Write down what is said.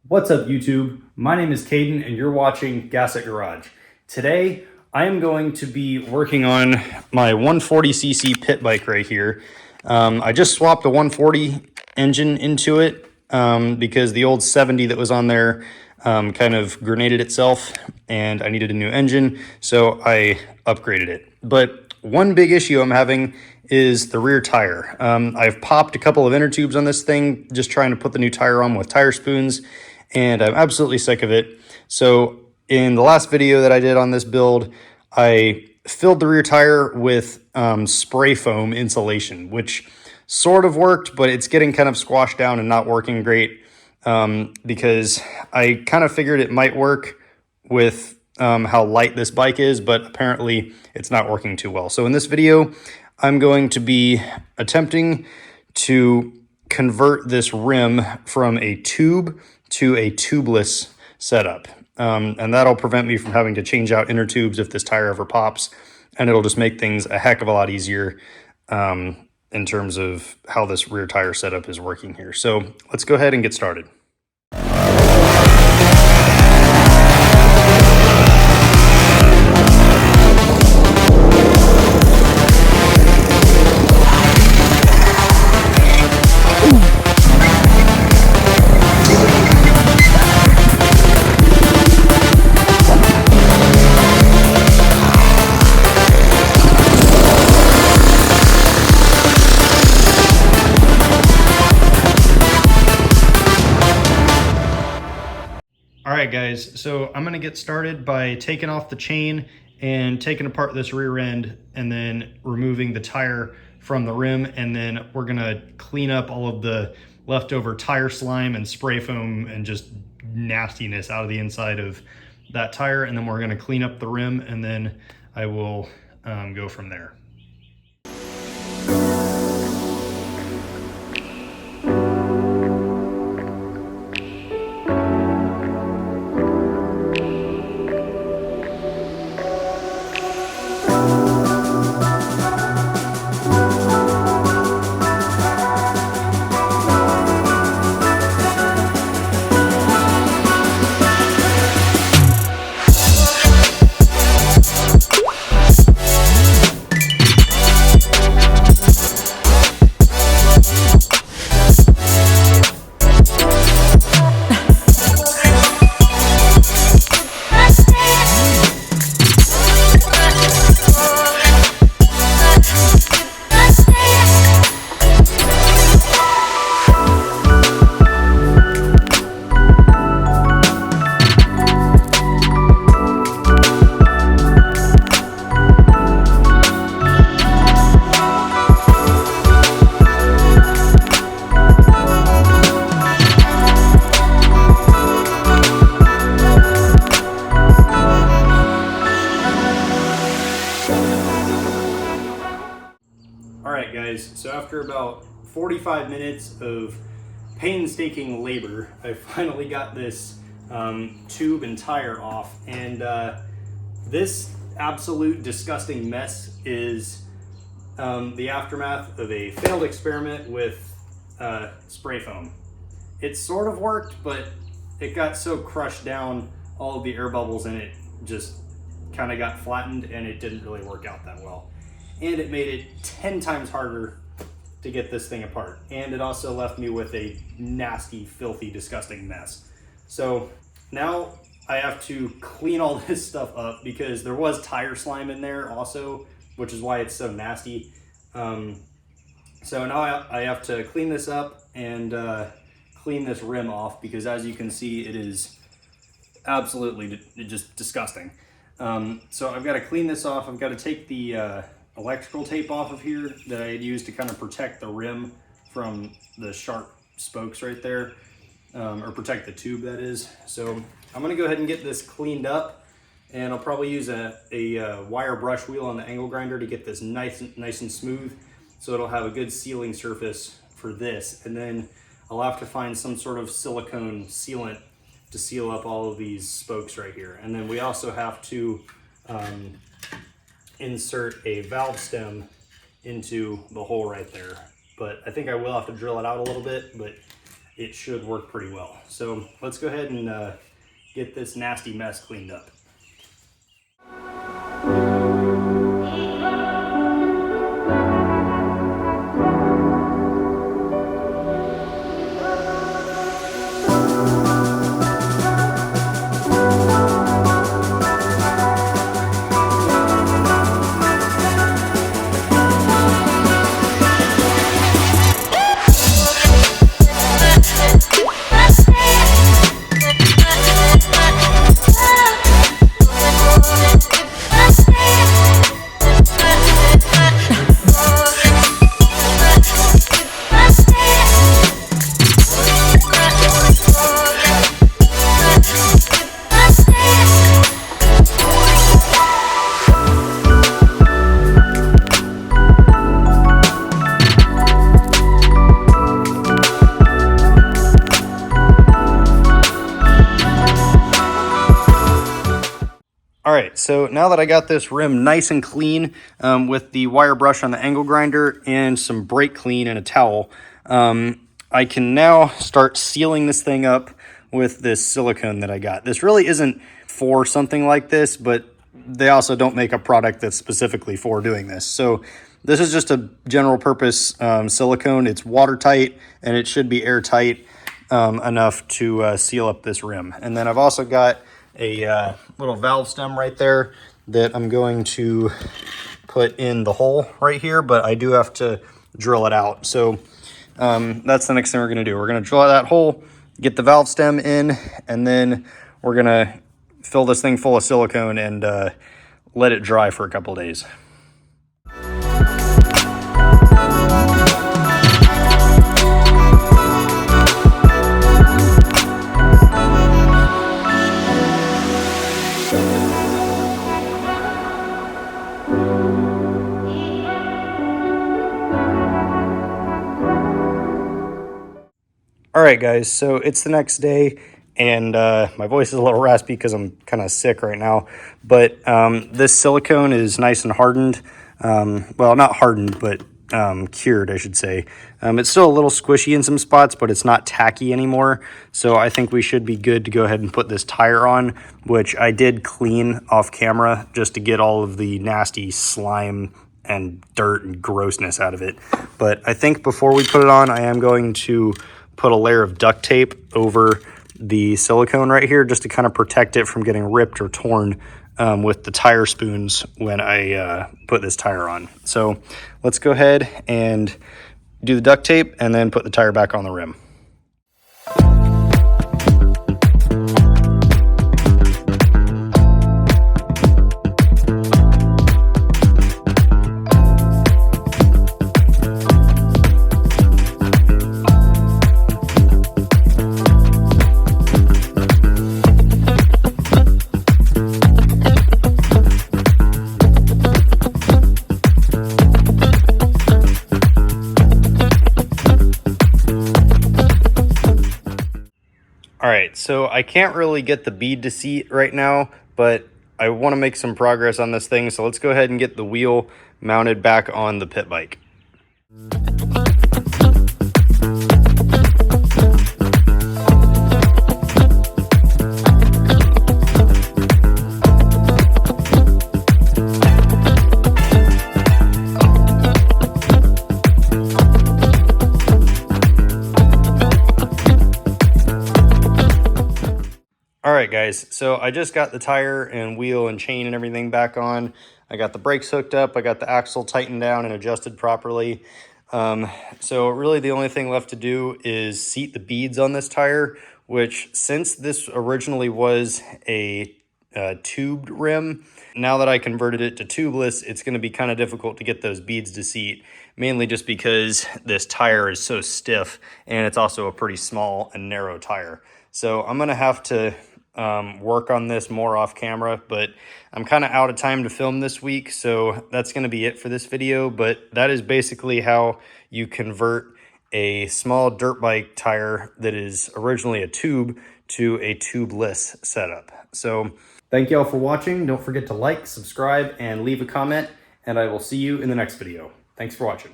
What's up YouTube? My name is Caden and you're watching Gas at Garage. Today I am going to be working on my 140cc pit bike right here. I just swapped a 140 engine into it because the old 70 that was on there kind of grenaded itself and I needed a new engine, so I upgraded it. But one big issue I'm having is the rear tire. I've popped a couple of inner tubes on this thing just trying to put the new tire on with tire spoons, and I'm absolutely sick of it. So in the last video that I did on this build, I filled the rear tire with spray foam insulation, which sort of worked, but it's getting kind of squashed down and not working great because I kind of figured it might work with how light this bike is, but apparently it's not working too well. So in this video, I'm going to be attempting to convert this rim from a tube to a tubeless setup. And that'll prevent me from having to change out inner tubes if this tire ever pops, and it'll just make things a heck of a lot easier in terms of how this rear tire setup is working here. So let's go ahead and get started. Alright guys, so I'm going to get started by taking off the chain and taking apart this rear end and then removing the tire from the rim, and then we're going to clean up all of the leftover tire slime and spray foam and just nastiness out of the inside of that tire, and then we're going to clean up the rim, and then I will go from there. Alright guys, so after about 45 minutes of painstaking labor, I finally got this tube and tire off, and this absolute disgusting mess is the aftermath of a failed experiment with spray foam. It sort of worked, but it got so crushed down, all of the air bubbles in it just kind of got flattened, and it didn't really work out that well. And it made it 10 times harder to get this thing apart. And it also left me with a nasty, filthy, disgusting mess. So now I have to clean all this stuff up because there was tire slime in there also, which is why it's so nasty. So now I have to clean this up and clean this rim off, because as you can see, it is absolutely just disgusting. So I've got to clean this off. I've got to take the electrical tape off of here that I had used to kind of protect the rim from the sharp spokes right there, or protect the tube, that is. So I'm gonna go ahead and get this cleaned up, and I'll probably use a wire brush wheel on the angle grinder to get this nice and smooth, so it'll have a good sealing surface for this. And then I'll have to find some sort of silicone sealant to seal up all of these spokes right here. And then we also have to insert a valve stem into the hole right there. But I think I will have to drill it out a little bit, but it should work pretty well. So let's go ahead and get this nasty mess cleaned up. All right, so now that I got this rim nice and clean with the wire brush on the angle grinder and some brake clean and a towel, I can now start sealing this thing up with this silicone that I got. This really isn't for something like this, but they also don't make a product that's specifically for doing this. So this is just a general purpose silicone. It's watertight and it should be airtight enough to seal up this rim. And then I've also got a little valve stem right there that I'm going to put in the hole right here, but I do have to drill it out. So that's the next thing we're going to do. We're going to drill out that hole, get the valve stem in, and then we're going to fill this thing full of silicone and let it dry for a couple of days. All right, guys, so it's the next day, and my voice is a little raspy because I'm kind of sick right now, but this silicone is nice and hardened. Well, not hardened, but cured, I should say. It's still a little squishy in some spots, but it's not tacky anymore, so I think we should be good to go ahead and put this tire on, which I did clean off camera just to get all of the nasty slime and dirt and grossness out of it. But I think before we put it on, I am going to put a layer of duct tape over the silicone right here just to kind of protect it from getting ripped or torn with the tire spoons when I put this tire on. So let's go ahead and do the duct tape and then put the tire back on the rim. All right, so I can't really get the bead to seat right now, but I want to make some progress on this thing. So let's go ahead and get the wheel mounted back on the pit bike. All right, guys, so I just got the tire and wheel and chain and everything back on. I got the brakes hooked up. I got the axle tightened down and adjusted properly. So really the only thing left to do is seat the beads on this tire, which since this originally was a tubed rim, now that I converted it to tubeless, it's going to be kind of difficult to get those beads to seat, mainly just because this tire is so stiff and it's also a pretty small and narrow tire. So I'm going to have to work on this more off camera, but I'm kind of out of time to film this week, so that's going to be it for this video. But that is basically how you convert a small dirt bike tire that is originally a tube to a tubeless setup. So thank you all for watching. Don't forget to like, subscribe, and leave a comment, and I will see you in the next video. Thanks for watching.